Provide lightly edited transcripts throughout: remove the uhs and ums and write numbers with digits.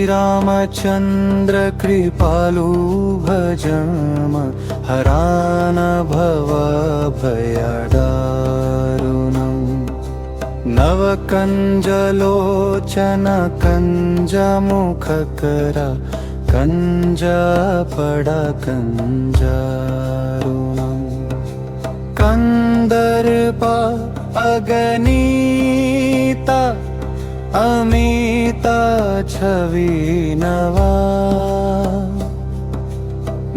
रामचंद्र कृपालु भजम हरान भव भयदारुणं नवकंजलोचन कंजमुखकर कंजपड कंजारुणं कंदर्प अगणिता अमिता छवि नवा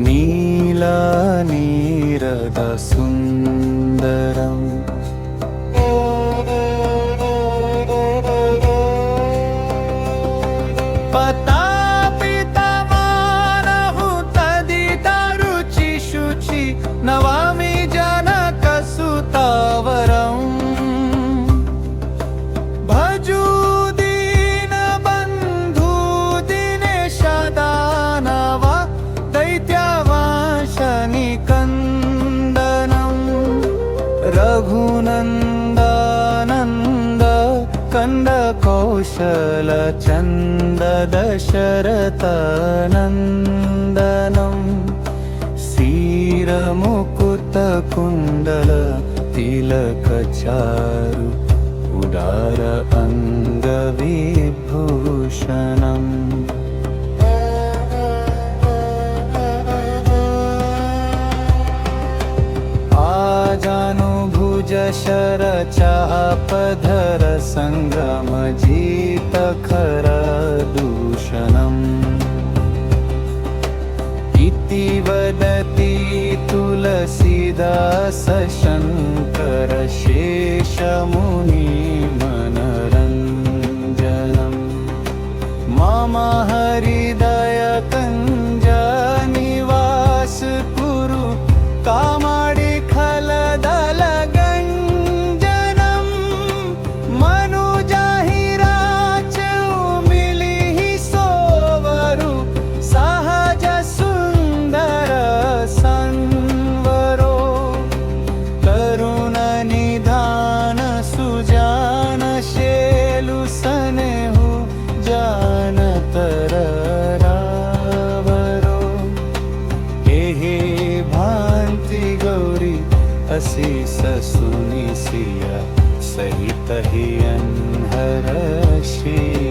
नीला नीरद सुंदरम पतापितमानहु तदिता रुचि शुचि नवामि जनकसुतावरम् रघुनंदानंद कंद कौशल चंद दशरथनंदनं सीरमुकुट कुंडल तिलक चारु उदार अंग विभूषणम् शरचापधर संग्राम जीत खर दूषणम् इति वदति तुलसीदास शंकर शेषमुनि मनरंजनम् मम हृदय कंज निवास कुरु कामाडि खलदल सुनि सिया सहित ही अनहर श्री